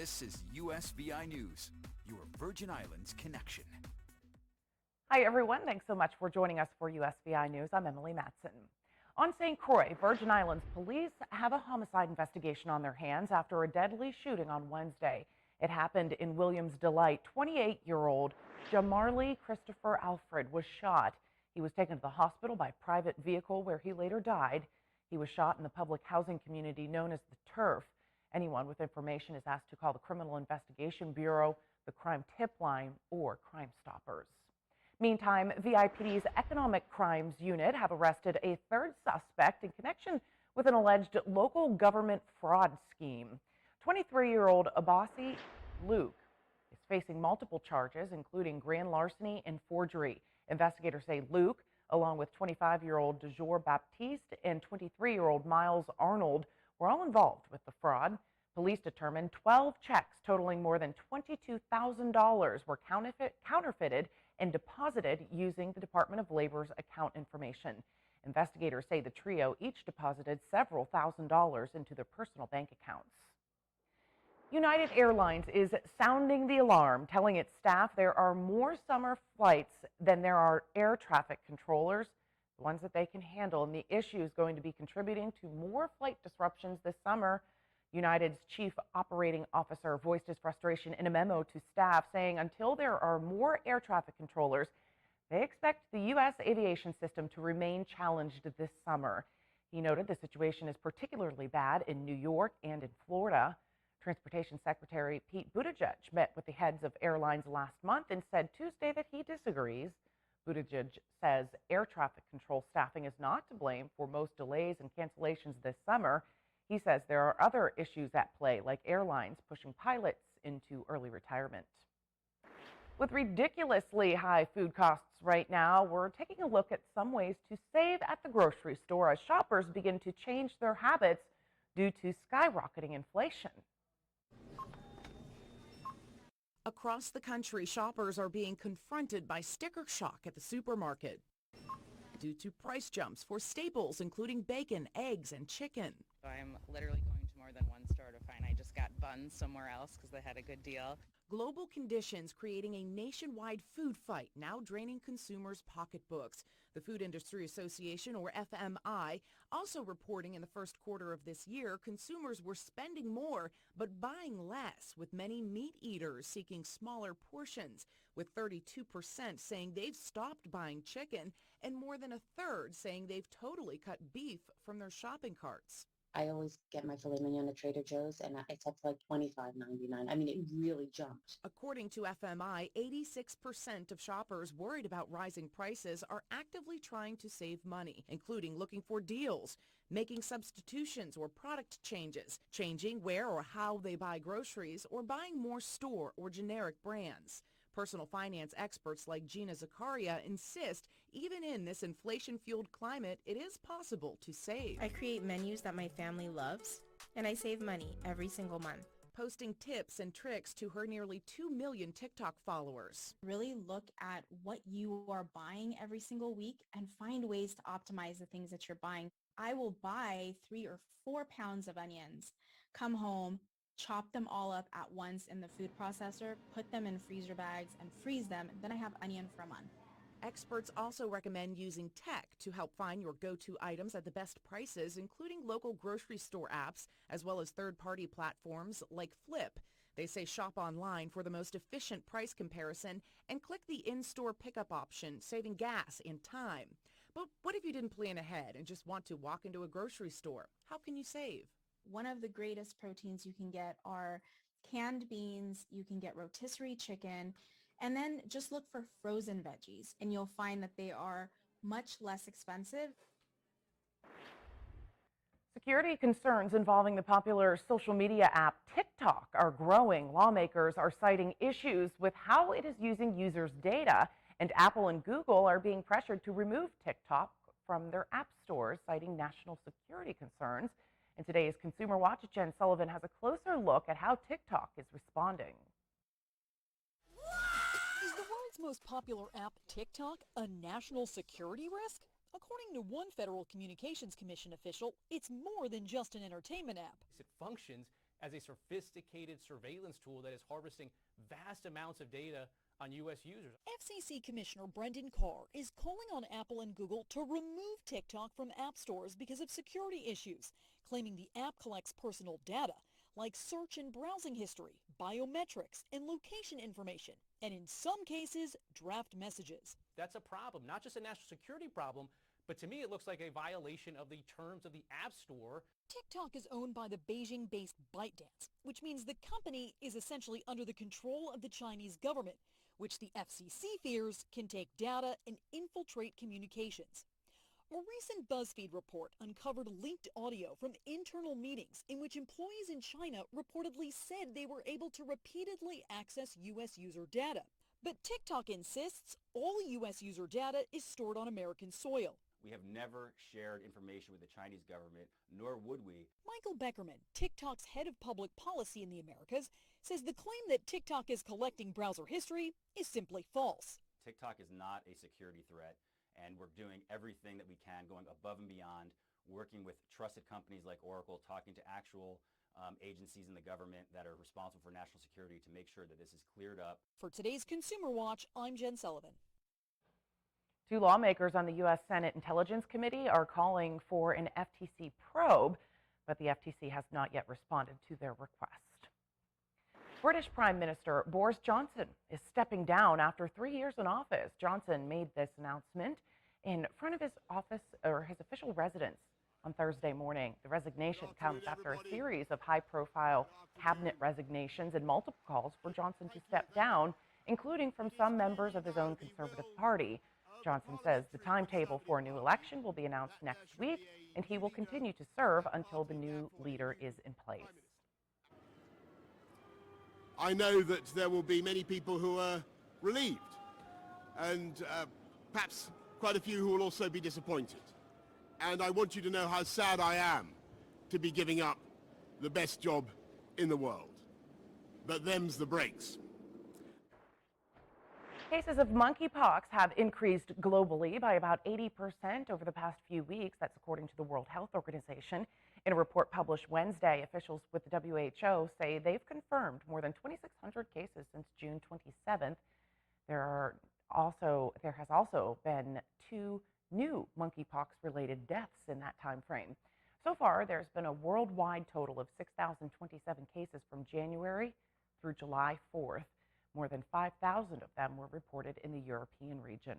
This is USVI News, your Virgin Islands connection. Hi, everyone. Thanks so much for joining us for USVI News. I'm Emily Matson. On St. Croix, Virgin Islands police have a homicide investigation on their hands after a deadly shooting on Wednesday. It happened in Williams Delight. 28-year-old Jamarlee Christopher Alfred was shot. He was taken to the hospital by private vehicle where he later died. He was shot in the public housing community known as the Turf. Anyone with information is asked to call the Criminal Investigation Bureau, the Crime Tip Line, or Crime Stoppers. Meantime, VIPD's Economic Crimes Unit have arrested a third suspect in connection with an alleged local government fraud scheme. 23-year-old Abasi Luke is facing multiple charges, including grand larceny and forgery. Investigators say Luke, along with 25-year-old DeJour Baptiste and 23-year-old Miles Arnold, were all involved with the fraud. Police determined 12 checks totaling more than $22,000 were counterfeited and deposited using the Department of Labor's account information. Investigators say the trio each deposited several $1,000s into their personal bank accounts. United Airlines is sounding the alarm, telling its staff there are more summer flights than there are air traffic controllers, the ones that they can handle, and the issue is going to be contributing to more flight disruptions this summer. United's chief operating officer voiced his frustration in a memo to staff, saying until there are more air traffic controllers, they expect the U.S. aviation system to remain challenged this summer. He noted the situation is particularly bad in New York and in Florida. Transportation Secretary Pete Buttigieg met with the heads of airlines last month and said Tuesday that he disagrees. Buttigieg says air traffic control staffing is not to blame for most delays and cancellations this summer. He says there are other issues at play, like airlines pushing pilots into early retirement. With ridiculously high food costs right now, we're taking a look at some ways to save at the grocery store as shoppers begin to change their habits due to skyrocketing inflation. Across the country, shoppers are being confronted by sticker shock at the supermarket due to price jumps for staples, including bacon, eggs, and chicken. I'm literally going to more than one store to find I just got buns somewhere else because they had a good deal. Global conditions creating a nationwide food fight, now draining consumers' pocketbooks. The Food Industry Association, or FMI, also reporting in the first quarter of this year, consumers were spending more but buying less, with many meat eaters seeking smaller portions, with 32% saying they've stopped buying chicken and more than a third saying they've totally cut beef from their shopping carts. I always get my filet mignon at Trader Joe's, and it's up to like $25.99. I mean, it really jumped. According to FMI, 86% of shoppers worried about rising prices are actively trying to save money, including looking for deals, making substitutions or product changes, changing where or how they buy groceries, or buying more store or generic brands. Personal finance experts like Gina Zakaria insist even in this inflation-fueled climate, it is possible to save. I create menus that my family loves, and I save money every single month. Posting tips and tricks to her nearly 2 million TikTok followers. Really look at what you are buying every single week and find ways to optimize the things that you're buying. I will buy 3 or 4 pounds of onions, come home, chop them all up at once in the food processor, put them in freezer bags and freeze them, and then I have onion for a month. Experts also recommend using tech to help find your go-to items at the best prices, including local grocery store apps, as well as third-party platforms like Flip. They say shop online for the most efficient price comparison and click the in-store pickup option, saving gas and time. But what if you didn't plan ahead and just want to walk into a grocery store? How can you save? One of the greatest proteins you can get are canned beans, you can get rotisserie chicken, and then just look for frozen veggies, and you'll find that they are much less expensive. Security concerns involving the popular social media app TikTok are growing. Lawmakers are citing issues with how it is using users' data, and Apple and Google are being pressured to remove TikTok from their app stores, citing national security concerns. In today's Consumer Watch, Jen Sullivan has a closer look at how TikTok is responding. Is the world's most popular app, TikTok, a national security risk? According to one Federal Communications Commission official, it's more than just an entertainment app. It functions as a sophisticated surveillance tool that is harvesting vast amounts of data on U.S. users. FCC Commissioner Brendan Carr is calling on Apple and Google to remove TikTok from app stores because of security issues, claiming the app collects personal data like search and browsing history, biometrics, and location information, and in some cases, draft messages. That's a problem, not just a national security problem, but to me it looks like a violation of the terms of the App Store. TikTok is owned by the Beijing-based ByteDance, which means the company is essentially under the control of the Chinese government, which the FCC fears can take data and infiltrate communications. A recent BuzzFeed report uncovered leaked audio from internal meetings in which employees in China reportedly said they were able to repeatedly access U.S. user data. But TikTok insists all U.S. user data is stored on American soil. We have never shared information with the Chinese government, nor would we. Michael Beckerman, TikTok's head of public policy in the Americas, says the claim that TikTok is collecting browser history is simply false. TikTok is not a security threat, and we're doing everything that we can, going above and beyond, working with trusted companies like Oracle, talking to actual agencies in the government that are responsible for national security to make sure that this is cleared up. For today's Consumer Watch, I'm Jen Sullivan. 2 lawmakers on the U.S. Senate Intelligence Committee are calling for an FTC probe, but the FTC has not yet responded to their request. British Prime Minister Boris Johnson is stepping down after 3 years in office. Johnson made this announcement in front of his office or his official residence on Thursday morning. The resignation comes after a series of high-profile cabinet resignations and multiple calls for Johnson to step down, including from some members of his own Conservative Party. Johnson says the timetable for a new election will be announced next week, and he will continue to serve until the new leader is in place. I know that there will be many people who are relieved, and perhaps quite a few who will also be disappointed. And I want you to know how sad I am to be giving up the best job in the world. But them's the breaks. Cases of monkeypox have increased globally by about 80% over the past few weeks. That's according to the World Health Organization. In a report published Wednesday, officials with the WHO say they've confirmed more than 2,600 cases since June 27th. There has also been 2 new monkeypox-related deaths in that time frame. So far, there's been a worldwide total of 6,027 cases from January through July 4th. More than 5,000 of them were reported in the European region.